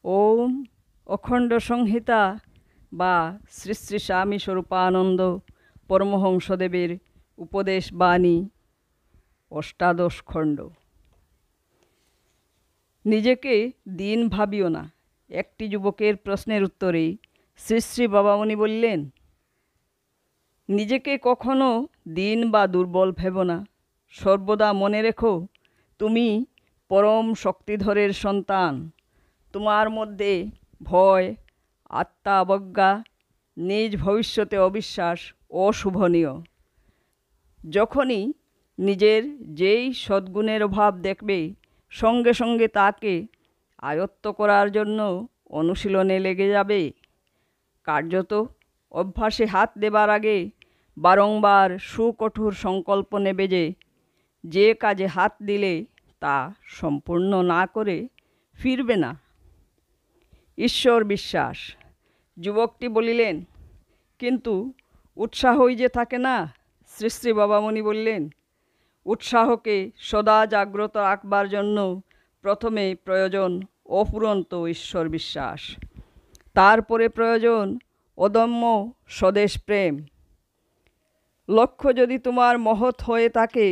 ওম অখণ্ড সংহিতা বা শ্রী শ্রী স্বামী স্বরূপানন্দ পরমহংসদেবের উপদেশ বাণী অষ্টাদশ খণ্ড। নিজেকে দিন ভাবিও না। একটি যুবকের প্রশ্নের উত্তরে শ্রী শ্রী বাবামণি বললেন, নিজেকে কখনো দিন বা দুর্বল ভেবো না। সর্বদা মনে রেখো, তুমি পরম শক্তিধরের সন্তান। তোমার মধ্যে ভয়, আত্মাবজ্ঞা, নিজ ভবিষ্যতে অবিশ্বাস অশুভনীয়। যখনই নিজের যেই সদ্গুণের অভাব দেখবে, সঙ্গে সঙ্গে তাকে আয়ত্ত করার জন্য অনুশীলনে লেগে যাবে। কার্যত অভ্যাসে হাত দেবার আগে বারংবার সুকঠোর সংকল্প নেবে যে কাজে হাত দিলে তা সম্পূর্ণ না করে ফিরবে না। ঈশ্বর বিশ্বাস। যুবকটি বলিলেন, কিন্তু উৎসাহই যে থাকে না। শ্রী শ্রী বাবামণি বললেন, উৎসাহকে সদা জাগ্রত রাখবার জন্য প্রথমে প্রয়োজন অফুরন্ত ঈশ্বর বিশ্বাস, তারপরে প্রয়োজন অদম্য স্বদেশ প্রেম। লক্ষ্য যদি তোমার মহৎ হয়ে থাকে,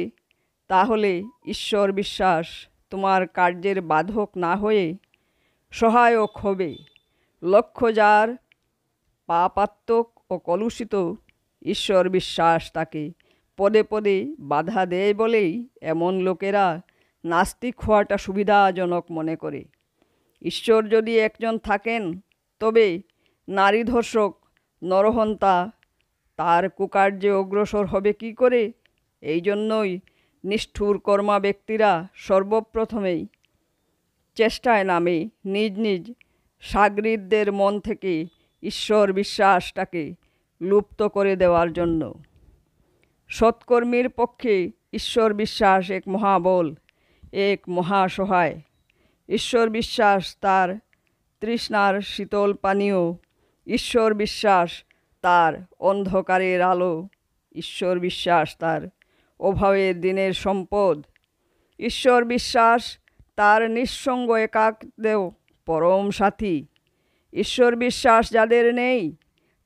তাহলে ঈশ্বর বিশ্বাস তোমার কার্যের বাধক না হয়ে সহায়ক হবে। লক্ষ্য যার পাপাত্মক ও কলুষিত, ঈশ্বর বিশ্বাস তাকে পদে পদে বাধা দেয় বলেই এমন লোকেরা নাস্তিক হওয়াটা সুবিধাজনক মনে করে। ঈশ্বর যদি একজন থাকেন, তবে নারী ধর্ষক নরহন্তা তার কুকার্যে অগ্রসর হবে কি করে? এই জন্যই নিষ্ঠুর কর্মা ব্যক্তিরা সর্বপ্রথমেই চেষ্টায় নামে নিজ নিজ সাগরিদদের মন থেকে ঈশ্বর বিশ্বাসটাকে লুপ্ত করে দেওয়ার জন্য। সৎকর্মীর পক্ষে ঈশ্বর বিশ্বাস এক মহাবল, এক মহাসহায়। ঈশ্বর বিশ্বাস তার তৃষ্ণার শীতল পানীয়, ঈশ্বর বিশ্বাস তার অন্ধকারের আলো, ঈশ্বর বিশ্বাস তার অভাবের দিনের সম্পদ, ঈশ্বর বিশ্বাস তার নিঃসঙ্গ একাকদেও পরম সাথী। ঈশ্বর বিশ্বাস যাদের নেই,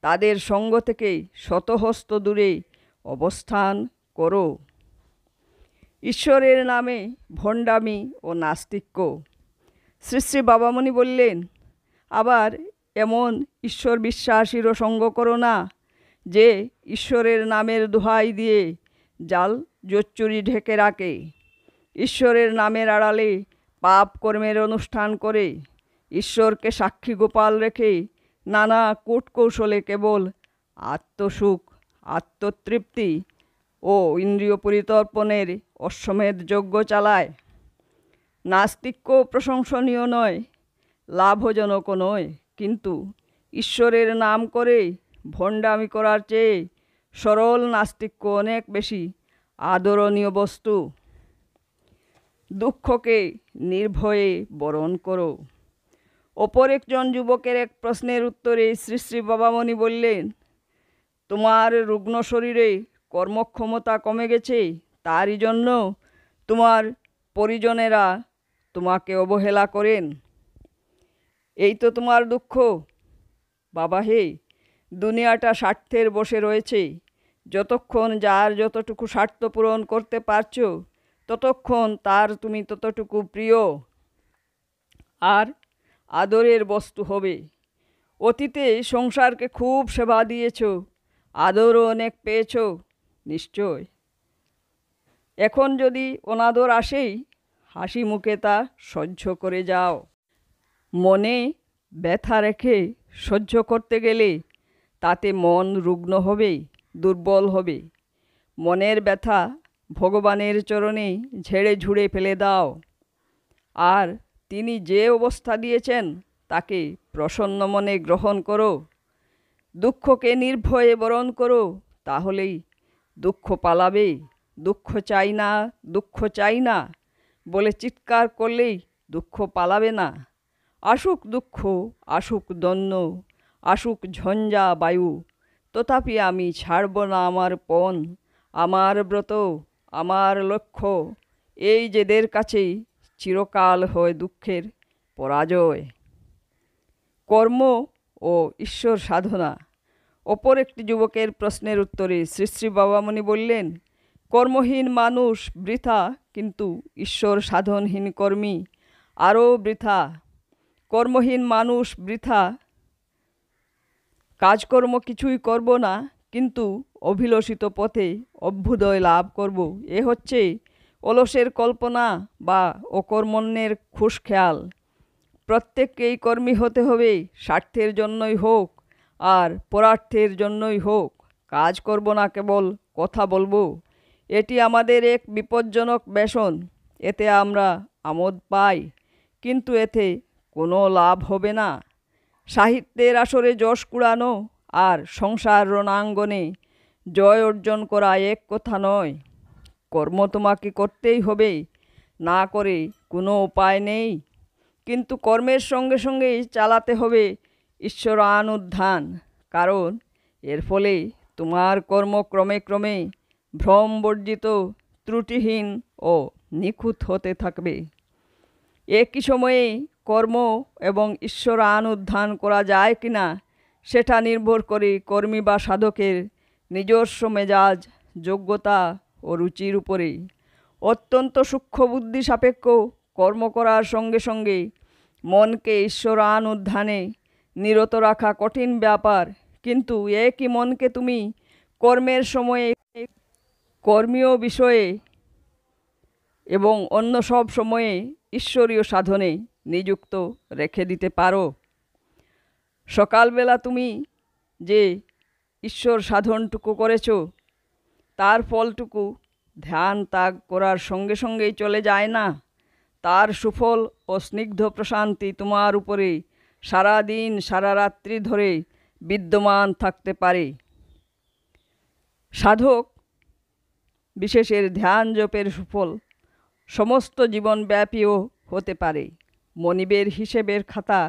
তাদের সঙ্গ থেকে শতহস্ত দূরে অবস্থান করো। ঈশ্বরের নামে ভণ্ডামি ও নাস্তিক্য। শ্রী শ্রী বাবামণি বললেন, আবার এমন ঈশ্বর বিশ্বাসীরও সঙ্গ করো না, যে ঈশ্বরের নামের দোহাই দিয়ে জাল জোচ্চুরি ঢেকে রাখে, ঈশ্বরের নামের আড়ালে পাপ কর্মের অনুষ্ঠান করে, ঈশ্বরকে সাক্ষী গোপাল রেখে নানা কূটকৌশলে কেবল আত্মসুখ, আত্মতৃপ্তি ও ইন্দ্রিয় পরিতর্পণের অশ্বমেধ যজ্ঞ চালায়। নাস্তিক্য প্রশংসনীয় নয়, লাভজনকও নয়, কিন্তু ঈশ্বরের নাম করে ভণ্ডামি করার চেয়ে সরল নাস্তিক্য অনেক বেশি আদরণীয় বস্তু। দুঃখকে নির্ভয়ে বরণ করো। অপর একজন যুবকের এক প্রশ্নের উত্তরে শ্রী শ্রী বাবামণি বললেন, তোমার রুগ্ন শরীরে কর্মক্ষমতা কমে গেছে, তারই জন্য তোমার পরিজনেরা তোমাকে অবহেলা করেন। এই তো তোমার দুঃখ। বাবা হে, দুনিয়াটা স্বার্থের বশে রয়েছে। যতক্ষণ যার যতটুকু স্বার্থ পূরণ করতে পারছো, ততক্ষণ তার তুমি ততটুকু প্রিয় আর আদরের বস্তু হবে। অতীতে সংসারকে খুব সেবা দিয়েছ, আদরও অনেক পেয়েছ নিশ্চয়। এখন যদি অনাদর আসেই, হাসি মুখে তা সহ্য করে যাও। মনে ব্যথা রেখে সহ্য করতে গেলে তাতে মন রুগ্ন হবে, দুর্বল হবে। মনের ব্যথা ভগবানের চরণে ঝেড়ে ঝুড়ে ফেলে দাও, আর তিনি যে অবস্থা দিয়েছেন তাকে প্রসন্ন মনে গ্রহণ করো। দুঃখকে নির্ভয়ে বরণ করো, তাহলেই দুঃখ পালাবে। দুঃখ চাই না, দুঃখ চাই না বলে চিৎকার করলেই দুঃখ পালাবে না। আসুক দুঃখ, আসুক দন্য, আসুক ঝঞ্ঝা বায়ু, তথাপি আমি ছাড়ব না আমার পণ, আমার ব্রত, আমার লক্ষ্য এই যেদের কাছেই চিরকাল হয় দুঃখের পরাজয়। কর্ম ও ঈশ্বর সাধনা। অপর একটি যুবকের প্রশ্নের উত্তরে শ্রী শ্রী বাবামণি বললেন, কর্মহীন মানুষ বৃথা, কিন্তু ঈশ্বর সাধনহীন কর্মী আরও বৃথা। কর্মহীন মানুষ বৃথা, কাজকর্ম কিছুই করব না, কিন্তু অভিলষিত পথে অভ্যুদয় লাভ করব। এ হচ্ছে অলসের কল্পনা বা অকর্মণ্যের খুশখেয়াল। প্রত্যেককেই কর্মী হতে হবে, স্বার্থের জন্যই হোক আর পরার্থের জন্যই হোক। কাজ করব না, কেবল কথা বলবো, এটি আমাদের এক বিপজ্জনক ব্যসন। এতে আমরা আমোদ পাই, কিন্তু এতে কোনো লাভ হবে না। সাহিত্যের আসরে যশ কুড়ানো আর সংসার রণাঙ্গনে জয় অর্জন করা এক কথা নয়। কর্ম তোমাকে করতেই হবে, না করে কোনো উপায় নেই। কিন্তু কর্মের সঙ্গে সঙ্গেই চালাতে হবে ঈশ্বরানুধ্যান, কারণ এর ফলে তোমার কর্ম ক্রমে ক্রমে ভ্রমবর্জিত, ত্রুটিহীন ও নিখুঁত হতে থাকবে। একই সময়ে কর্ম এবং ঈশ্বরানুধ্যান করা যায় কিনা সেটা নির্ভর করে কর্মী বা সাধকের নিজস্ব মেজাজ, যোগ্যতা ও রুচির উপরে। অত্যন্ত সূক্ষ্ম বুদ্ধি সাপেক্ষ কর্ম করার সঙ্গে সঙ্গে মনকে ঈশ্বরানুধ্যানে নিরত রাখা কঠিন ব্যাপার, কিন্তু একই মনকে তুমি কর্মের সময়ে কর্মীয় বিষয়ে এবং অন্য সব সময়ে ঈশ্বরীয় সাধনে নিযুক্ত রেখে দিতে পারো। সকালবেলা তুমি যে ঈশ্বর সাধনটুকু করেছো, তার ফলটুকু ধ্যান ত্যাগ করার সঙ্গে সঙ্গেই চলে যায় না। তার সুফল ও স্নিগ্ধ প্রশান্তি তোমার উপরে সারা দিন সারা রাত্রি ধরে বিদ্যমান থাকতে পারে। সাধক বিশেষের ধ্যান জপের সুফল সমস্ত জীবনব্যাপীও হতে পারে। মনিবের হিসেবের খাতা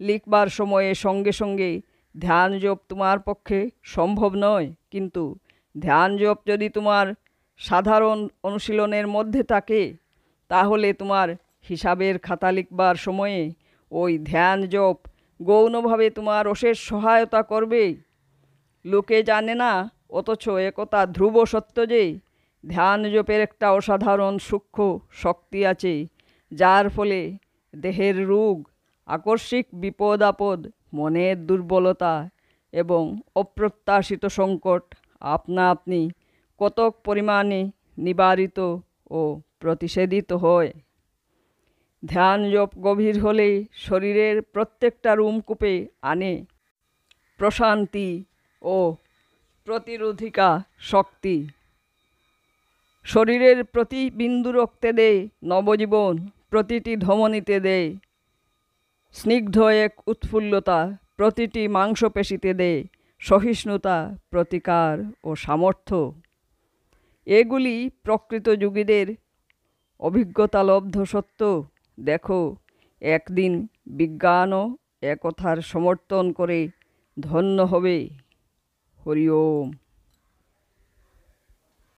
লিখবার সময়ে সঙ্গে সঙ্গে ধ্যান জপ তোমার পক্ষে সম্ভব নয়, কিন্তু ধ্যান জপ যদি তোমার সাধারণ অনুশীলনের মধ্যে থাকে, তাহলে তোমার হিসাবের খাতা লিখবার সময়ে ওই ধ্যান জপ গৌণভাবে তোমার অশেষ সহায়তা করবে। লোকে জানে না, অথচ একথা ধ্রুব সত্য যে ধ্যান জপের একটা অসাধারণ সূক্ষ্ম শক্তি আছে, যার ফলে দেহের রোগ, আকস্মিক বিপদ আপদ, মনের দুর্বলতা এবং অপ্রত্যাশিত সংকট আপনা আপনি কতক পরিমাণে নিবারিত ও প্রতিষেধিত হয়। ধ্যান জপ গভীর হলে শরীরের প্রত্যেকটা রোমকূপে আনে প্রশান্তি ও প্রতিরোধিকা শক্তি। শরীরের প্রতি বিন্দু রক্তে দেয় নবজীবন, প্রতিটি ধমনীতে দেয় স্নিগ্ধ এক উৎফুল্লতা, প্রতিটি মাংসপেশিতে দেয় সহিষ্ণুতা, প্রতিকার ও সামর্থ্য। এগুলি প্রকৃত যোগীদের অভিজ্ঞতালব্ধ সত্য। দেখো, একদিন বিজ্ঞানও একথার সমর্থন করে ধন্য হবে। হরি ওম।